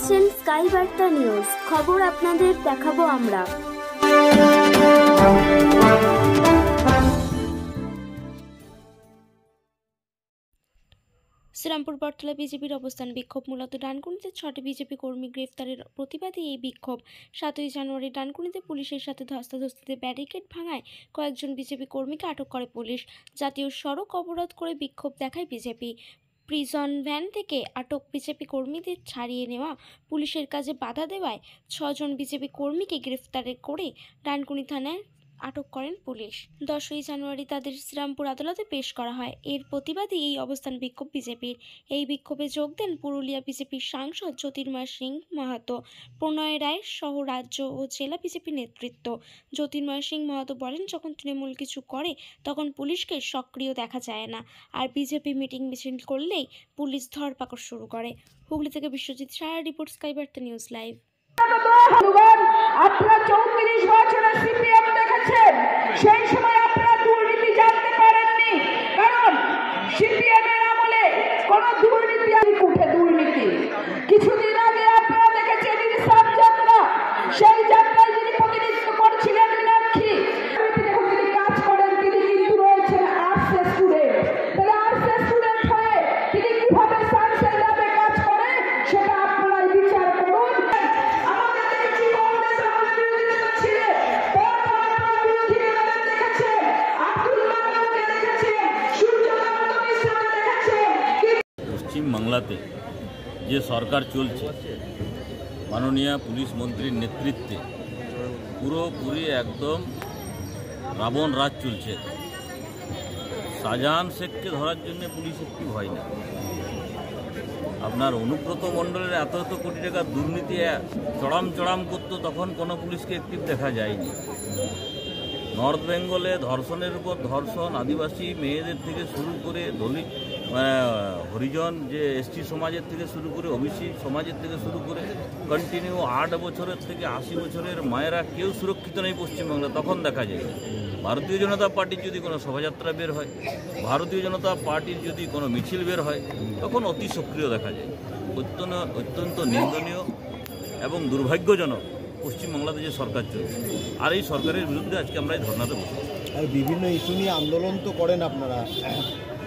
দেখছেন স্কাই বার্তা নিউজ, খবর আপনাদের দেখাবো আমরা। শ্রীরামপুর বটতলা বিজেপির অবস্থান বিক্ষোভ। মূলত ডানকুনিতে 6টি বিজেপি কর্মী গ্রেফতারের প্রতিবাদে এই বিক্ষোভ। 7ই জানুয়ারি ডানকুনিতে পুলিশের সাথে ধস্তাধস্তিতে ব্যারিকেড ভাঙায় কয়েকজন বিজেপি কর্মীকে আটক করে পুলিশ। জাতীয় সড়ক অবরোধ করে বিক্ষোভ দেখায় বিজেপি। প্রিজন ভ্যান থেকে আটক বিজেপি কর্মীদের ছাড়িয়ে নেওয়া পুলিশের কাজে বাধা দেওয়ায় 6 জন বিজেপি কর্মীকে গ্রেফতার করে ডানকুনি থানায় আটক করেন পুলিশ। 10ই জানুয়ারি তাদের শ্রীরামপুর আদালতে পেশ করা হয়। এর প্রতিবাদে এই অবস্থান বিক্ষোভ বিজেপির। এই বিক্ষোভে যোগ দেন পুরুলিয়া বিজেপির সাংসদ জ্যোতির্ময় সিং মাহাতো, প্রণয় রায় সহ রাজ্য ও জেলা বিজেপি নেতৃত্ব। জ্যোতির্ময় সিং মাহাতো বলেন, যখন তৃণমূল কিছু করে তখন পুলিশকে সক্রিয় দেখা যায় না, আর বিজেপি মিটিং মিছিল করলেই পুলিশ ধরপাকড় শুরু করে। হুগলি থেকে বিশ্বজিৎ সাহার রিপোর্ট, স্কাই বার্তা নিউজ লাইভ। আপনারা 34 বছরের সিপিএম দেখেছেন, সেই সময় আপনারা দুর্নীতি জানতে পারেননি, কারণ সিপিএম এর আমলে কোনো দুর্নীতি উঠে দুর্নীতি। কিছুদিন আগে আপনারা দেখেছেন ইনসাফ যাত্রা, সেই যাত্রায় যিনি প্রতিনিধিত্ব করছিলেন মীনাক্ষী, দেখুন তিনি কাজ করেন, তিনি কিন্তু রয়েছেন আর্টস স্টুডেন্ট। তাহলে আর্টস স্টুডেন্ট হয়ে তিনি কিভাবে সায়েন্সের ল্যাবে কাজ করে সেটা আপনারাই বিচার করুন। পশ্চিমবাংলাতে যে সরকার চলছে মাননীয় পুলিশ মন্ত্রীর নেতৃত্বে পুরোপুরি একদম রাবণ রাজ চলছে। শাহজাহান শেখকে ধরার জন্য পুলিশ একটু ভয় না। আপনার অনুব্রত মণ্ডলের এত কোটি টাকা দুর্নীতি চড়াম করতো, তখন কোনো পুলিশকে অ্যাক্টিভ দেখা যায়নি। নর্থ বেঙ্গলে ধর্ষণের উপর ধর্ষণ, আদিবাসী মেয়েদের থেকে শুরু করে দলিত হরিজন যে এসটি সমাজের থেকে শুরু করে ওবিসি সমাজের থেকে শুরু করে কন্টিনিউ 8 বছরের থেকে 80 বছরের মায়েরা কেউ সুরক্ষিত নেই পশ্চিমবাংলা। তখন দেখা যায় ভারতীয় জনতা পার্টির যদি কোনো শোভাযাত্রা বের হয়, ভারতীয় জনতা পার্টির যদি কোনো মিছিল বের হয়, তখন অতি সক্রিয় দেখা যায়। অত্যন্ত নিন্দনীয় এবং দুর্ভাগ্যজনক পশ্চিমবাংলাতে যে সরকার চলছে, আর এই সরকারের বিরুদ্ধে আজকে আমরা এই ধর্নাতে বসি। আর বিভিন্ন ইস্যু নিয়ে আন্দোলন তো করেন আপনারা,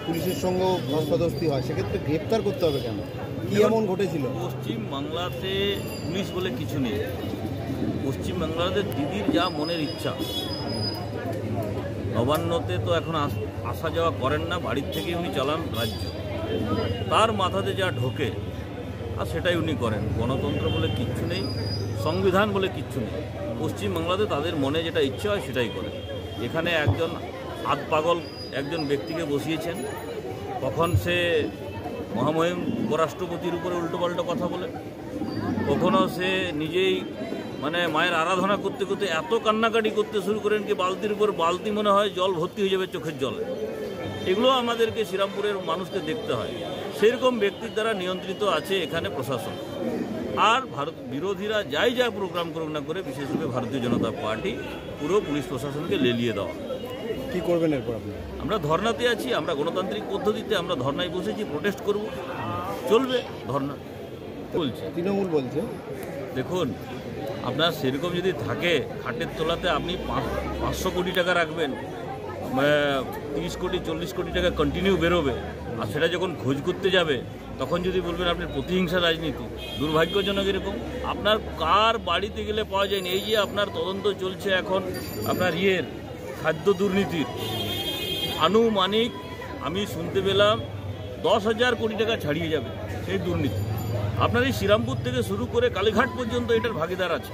পুলিশের সঙ্গেও ধস্তাধস্তি হয়, সেক্ষেত্রে গ্রেপ্তার করতে হবে কেন? কি এমন ঘটেছিল? পশ্চিমবাংলাতে পুলিশ বলে কিছু নেই। পশ্চিমবাংলাতে দিদির যা মনের ইচ্ছা, নবান্নতে তো এখন আসা যাওয়া করেন না, বাড়ির থেকে উনি চালান রাজ্য, তার মাথাতে যা ঢোকে আর সেটাই উনি করেন। গণতন্ত্র বলে কিচ্ছু নেই, সংবিধান বলে কিচ্ছু নেই। পশ্চিমবাংলাতে তাদের মনে যেটা ইচ্ছা হয় সেটাই করে। এখানে একজন আধ পাগল একজন ব্যক্তিকে বসিয়েছেন, কখন সে মহামহিম উপরাষ্ট্রপতির উপরে উল্টোপাল্টা কথা বলে, কখনো সে নিজেই মায়ের আরাধনা করতে করতে এত কান্নাকাটি করতে শুরু করেন কি বালতির উপর বালতি মনে হয় জল ভর্তি হয়ে যাবে চোখের জলে। এগুলো আমাদেরকে শ্রীরামপুরের মানুষকে দেখতে হয়। সেরকম ব্যক্তির দ্বারা নিয়ন্ত্রিত আছে এখানে প্রশাসন। আর বিরোধীরা যাই যা প্রোগ্রাম করুক না করে, বিশেষভাবে ভারতীয় জনতা পার্টি পুরো পুলিশ প্রশাসনকে লেলিয়ে দেওয়া। কি করবেন এরপর আপনি? আমরা ধর্নাতে আছি, আমরা গণতান্ত্রিক পদ্ধতিতে আমরা ধর্নায় বসেছি, প্রোটেস্ট করব, চলবে ধর্না। বলছে তৃণমূল বলছে, দেখুন আপনার সেরকম যদি থাকে, খাটের তলাতে আপনি 500 কোটি টাকা রাখবেন, 30 কোটি 40 কোটি টাকা কন্টিনিউ বেরোবে, আর সেটা যখন খোঁজ করতে যাবে তখন যদি বলবেন আপনার প্রতিহিংসা রাজনীতি, দুর্ভাগ্যজনক। এরকম আপনার কার বাড়িতে গেলে পাওয়া যায়নি। এই যে আপনার তদন্ত চলছে এখন আপনার খাদ্য দুর্নীতির, আনুমানিক আমি শুনতে পেলাম 10,000 কোটি টাকা ছাড়িয়ে যাবে সেই দুর্নীতি। আপনার এই শ্রীরামপুর থেকে শুরু করে কালীঘাট পর্যন্ত এটার ভাগিদার আছে।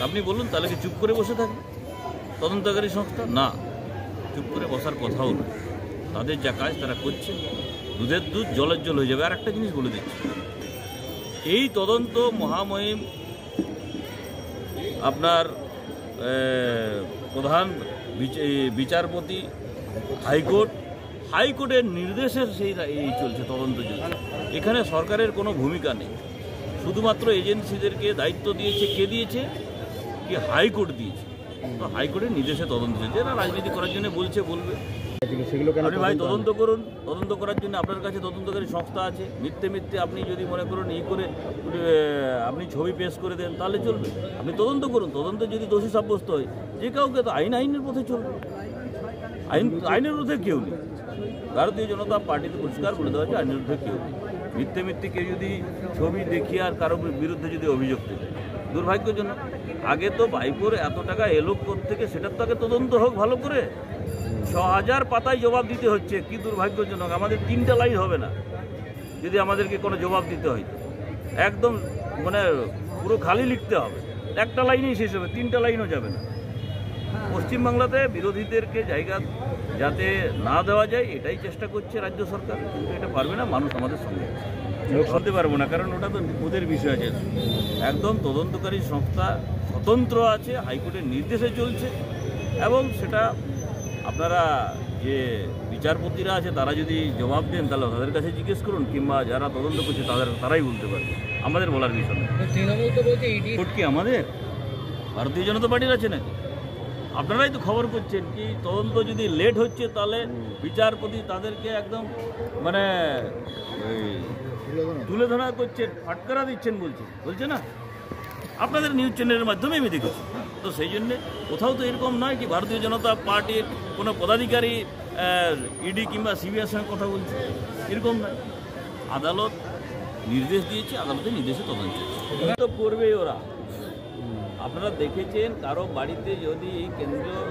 আপনি বলুন, তাহলে কি চুপ করে বসে থাকবে তদন্তকারী সংস্থা? না, চুপ করে বসার কথাও না। তাদের যা কাজ তারা করছে, দুধের দুধ জলের জল হয়ে যাবে। আর একটা জিনিস বলে দিচ্ছি, এই তদন্ত মহামহিম আপনার প্রধান বিচারপতি হাইকোর্টের নির্দেশে এই চলছে, তদন্ত চলছে। এখানে সরকারের কোনো ভূমিকা নেই, শুধুমাত্র এজেন্সিদেরকে দায়িত্ব দিয়েছে। কে দিয়েছে? কি হাইকোর্ট দিয়েছে। তো হাইকোর্টের নির্দেশে তদন্ত চলছে। এরা রাজনীতি করার জন্য বলবে। সেগুলো কেন আপনি ভাই তদন্ত তদন্ত করুন, তদন্ত করার জন্য আপনার কাছে তদন্তকারী সংস্থা আছে। মিথ্যে মিথ্যে আপনি যদি মনে করুন করে আপনি ছবি পেশ করে দেন তাহলে চলবে। আপনি তদন্ত করুন, তদন্তে যদি দোষী সাব্যস্ত হয় যে কাউকে তো আইনের পথে চলবে। আইনের বিরুদ্ধে কেউ নেই। ভারতীয় জনতা পার্টিতে পরিষ্কার বলে দেওয়া হচ্ছে আইনের বিরুদ্ধে কেউ নেই। মিথ্যে মিথ্যে কেউ যদি ছবি দেখিয়ে আর কারোর বিরুদ্ধে যদি অভিযোগ থাকে, দুর্ভাগ্যজনক। আগে তো বাইকোর এত টাকা এলো থেকে সেটার তো আগে তদন্ত হোক ভালো করে। ৬,০০০ পাতায় জবাব দিতে হচ্ছে, কি দুর্ভাগ্যজনক। আমাদের 3টা লাইন হবে না যদি আমাদেরকে কোনো জবাব দিতে হয়, একদম মানে পুরো খালি লিখতে হবে। একটা লাইনেই শেষ হবে, 3টা লাইনও যাবে না। পশ্চিমবাংলাতে বিরোধীদেরকে জায়গা যাতে না দেওয়া যায় এটাই চেষ্টা করছে রাজ্য সরকার, কিন্তু এটা পারবে না। মানুষ আমাদের সঙ্গে শুনতে পারবো না, কারণ ওটা তো ওদের বিষয় আছে। একদম তদন্তকারী সংস্থা স্বতন্ত্র আছে, হাইকোর্টের নির্দেশে চলছে, এবং সেটা আপনারা যে বিচারপতিরা আছে তারা যদি জবাব দেন তাহলে তাদের কাছে জিজ্ঞেস করুন, কিংবা যারা তদন্ত করছে তারাই বলতে পারবে, আমাদের বলার বিষয় না। তৃণমূল তো বলছে ইডি কোর্ট কি আমাদের ভারতীয় জনতা পার্টির আছে নাকি? আপনারাই তো খবর করছেন কি তদন্ত যদি লেট হচ্ছে তাহলে বিচারপতি তাদেরকে একদম মানে তুলে ধরা করছেন, ফাটকারা দিচ্ছেন বলছে না। আপনাদের নিউজ চ্যানেলের মাধ্যমে আমি দেখেছি। তো সেই জন্যে কোথাও তো এরকম নয় কি ভারতীয় জনতা পার্টির কোনো পদাধিকারী ইডি কিংবা সিবিআইয়ের সঙ্গে কথা বলছে, এরকম নয়। আদালত নির্দেশ দিয়েছে, আদালতের নির্দেশে তদন্ত তো করবেই ওরা। আপনারা দেখেছেন কারো বাড়িতে যদি এই কেন্দ্রীয়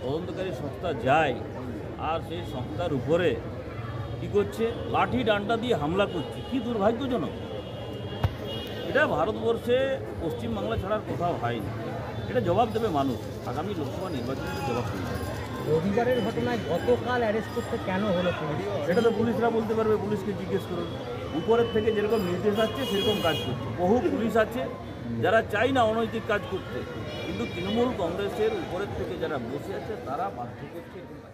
তদন্তকারী সংস্থা যায় আর সেই সংস্থার উপরে কী করছে, লাঠি ডান্ডা দিয়ে হামলা করছে, কি দুর্ভাগ্যজনক। এটা ভারতবর্ষে পশ্চিমবাংলা ছাড়ার কোথাও হয়নি। এটা জবাব দেবে মানুষ, আগামী লোকসভা নির্বাচনের জবাব দেবে। রবিবারের ঘটনায় গতকাল অ্যারেস্ট করতে কেন হলো পুলিশ? এটা তো পুলিশরা বলতে পারবে, পুলিশকে জিজ্ঞেস করুন। উপরের থেকে যেরকম নির্দেশ আসছে সেরকম কাজ করছে। বহু পুলিশ আছে যারা চাই না অনৈতিক কাজ করতে, কিন্তু তৃণমূল কংগ্রেসের উপরের থেকে যারা বসে আছে তারা বাধ্য করছে এরকম কাজ।